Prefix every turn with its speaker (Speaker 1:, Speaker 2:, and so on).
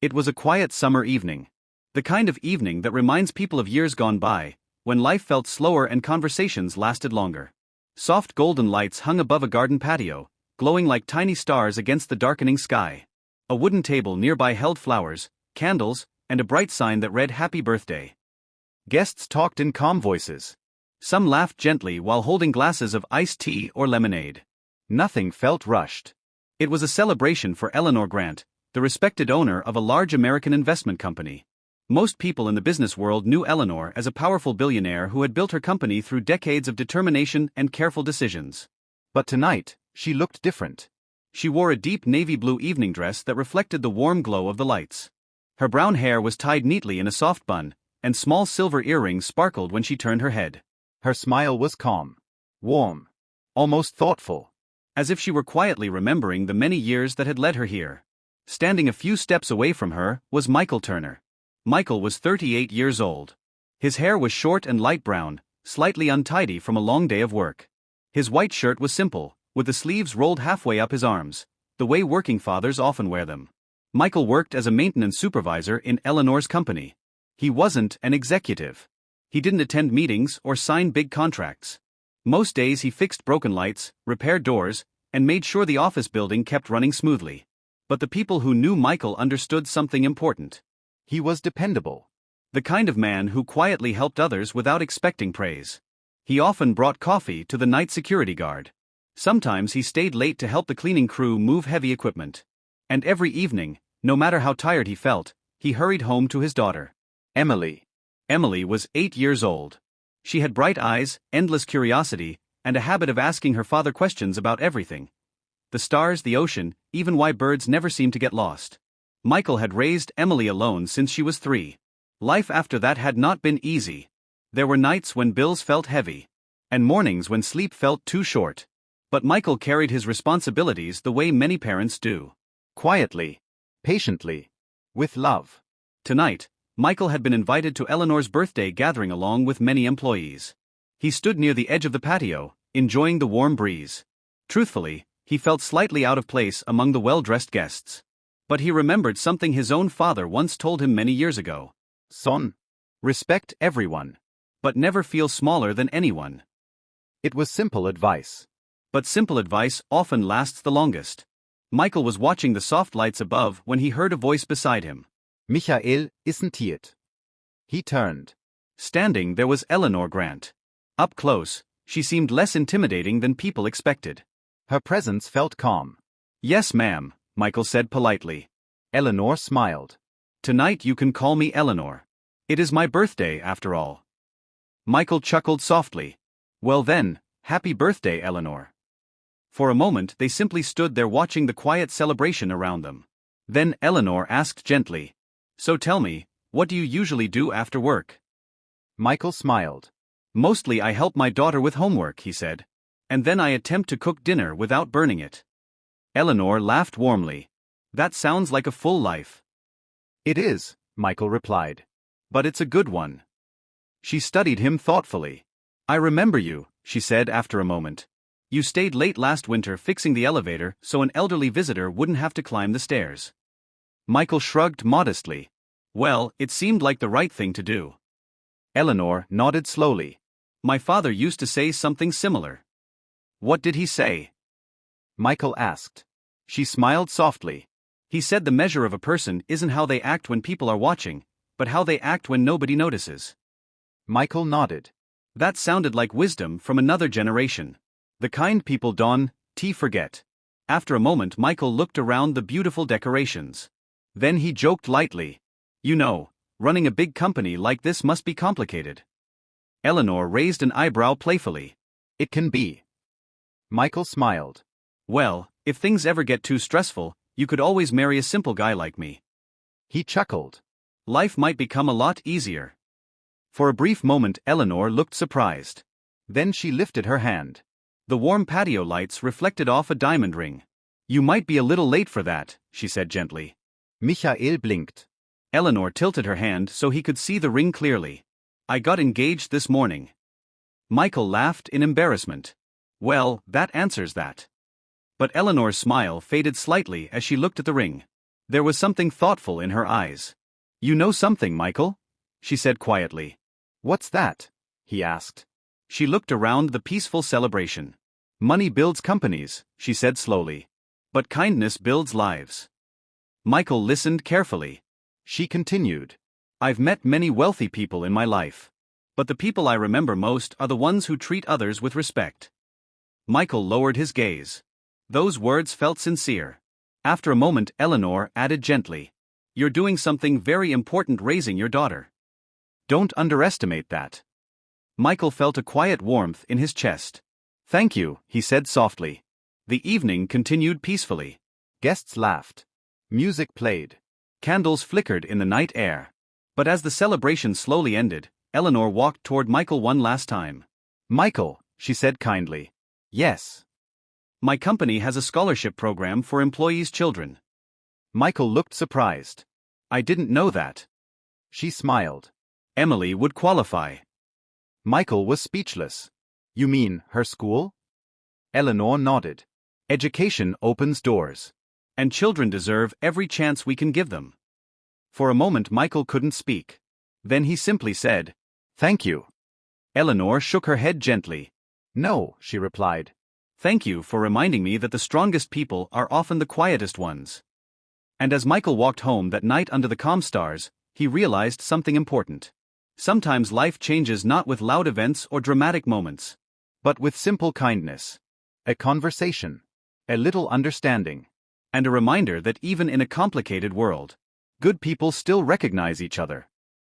Speaker 1: It was a quiet summer evening. The kind of evening that reminds people of years gone by, when life felt slower and conversations lasted longer. Soft golden lights hung above a garden patio, glowing like tiny stars against the darkening sky. A wooden table nearby held flowers, candles, and a bright sign that read "Happy Birthday." Guests talked in calm voices. Some laughed gently while holding glasses of iced tea or lemonade. Nothing felt rushed. It was a celebration for Eleanor Grant, the respected owner of a large American investment company. Most people in the business world knew Eleanor as a powerful billionaire who had built her company through decades of determination and careful decisions. But tonight, she looked different. She wore a deep navy blue evening dress that reflected the warm glow of the lights. Her brown hair was tied neatly in a soft bun, and small silver earrings sparkled when she turned her head. Her smile was calm, warm, almost thoughtful, as if she were quietly remembering the many years that had led her here. Standing a few steps away from her was Michael Turner. Michael was 38 years old. His hair was short and light brown, slightly untidy from a long day of work. His white shirt was simple, with the sleeves rolled halfway up his arms, the way working fathers often wear them. Michael worked as a maintenance supervisor in Eleanor's company. He wasn't an executive. He didn't attend meetings or sign big contracts. Most days he fixed broken lights, repaired doors, and made sure the office building kept running smoothly. But the people who knew Michael understood something important. He was dependable. The kind of man who quietly helped others without expecting praise. He often brought coffee to the night security guard. Sometimes he stayed late to help the cleaning crew move heavy equipment. And every evening, no matter how tired he felt, he hurried home to his daughter, Emily. Emily was 8 years old. She had bright eyes, endless curiosity, and a habit of asking her father questions about everything. The stars, the ocean, even why birds never seem to get lost. Michael had raised Emily alone since she was 3. Life after that had not been easy. There were nights when bills felt heavy, and mornings when sleep felt too short. But Michael carried his responsibilities the way many parents do. Quietly, patiently, with love. Tonight, Michael had been invited to Eleanor's birthday gathering along with many employees. He stood near the edge of the patio, enjoying the warm breeze. Truthfully, he felt slightly out of place among the well-dressed guests. But he remembered something his own father once told him many years ago. Son, respect everyone, but never feel smaller than anyone. It was simple advice. But simple advice often lasts the longest. Michael was watching the soft lights above when he heard a voice beside him. Michael, isn't it? He turned. Standing there was Eleanor Grant. Up close, she seemed less intimidating than people expected. Her presence felt calm. "Yes, ma'am," Michael said politely. Eleanor smiled. "Tonight you can call me Eleanor. It is my birthday after all." Michael chuckled softly. "Well then, happy birthday, Eleanor." For a moment they simply stood there watching the quiet celebration around them. Then Eleanor asked gently, "So tell me, what do you usually do after work?" Michael smiled. "Mostly I help my daughter with homework," he said. "And then I attempt to cook dinner without burning it." Eleanor laughed warmly. "That sounds like a full life." "It is," Michael replied. "But it's a good one." She studied him thoughtfully. "I remember you," she said after a moment. "You stayed late last winter fixing the elevator so an elderly visitor wouldn't have to climb the stairs." Michael shrugged modestly. "Well, it seemed like the right thing to do." Eleanor nodded slowly. "My father used to say something similar." "What did he say?" Michael asked. She smiled softly. "He said the measure of a person isn't how they act when people are watching, but how they act when nobody notices." Michael nodded. That sounded like wisdom from another generation. The kind people don't forget. After a moment Michael looked around the beautiful decorations. Then he joked lightly. "You know, running a big company like this must be complicated." Eleanor raised an eyebrow playfully. "It can be." Michael smiled. "Well, if things ever get too stressful, you could always marry a simple guy like me." He chuckled. "Life might become a lot easier." For a brief moment Eleanor looked surprised. Then she lifted her hand. The warm patio lights reflected off a diamond ring. "You might be a little late for that," she said gently. Michael blinked. Eleanor tilted her hand so he could see the ring clearly. "I got engaged this morning." Michael laughed in embarrassment. "Well, that answers that." But Eleanor's smile faded slightly as she looked at the ring. There was something thoughtful in her eyes. "You know something, Michael?" she said quietly.
Speaker 2: "What's that?" he asked.
Speaker 1: She looked around the peaceful celebration. "Money builds companies," she said slowly. "But kindness builds lives." Michael listened carefully. She continued. "I've met many wealthy people in my life. But the people I remember most are the ones who treat others with respect." Michael lowered his gaze. Those words felt sincere. After a moment, Eleanor added gently, "You're doing something very important raising your daughter. Don't underestimate that." Michael felt a quiet warmth in his chest. "Thank you," he said softly. The evening continued peacefully. Guests laughed. Music played. Candles flickered in the night air. But as the celebration slowly ended, Eleanor walked toward Michael one last time. "Michael," she said kindly. "Yes." "My company has a scholarship program for employees' children." Michael looked surprised. "I didn't know that." She smiled. "Emily would qualify." Michael was speechless. "You mean her school?" Eleanor nodded. "Education opens doors. And children deserve every chance we can give them." For a moment Michael couldn't speak. Then he simply said, "Thank you." Eleanor shook her head gently. "No," she replied. "Thank you for reminding me that the strongest people are often the quietest ones." And as Michael walked home that night under the calm stars, he realized something important. Sometimes life changes not with loud events or dramatic moments, but with simple kindness. A conversation. A little understanding. And a reminder that even in a complicated world, good people still recognize each other.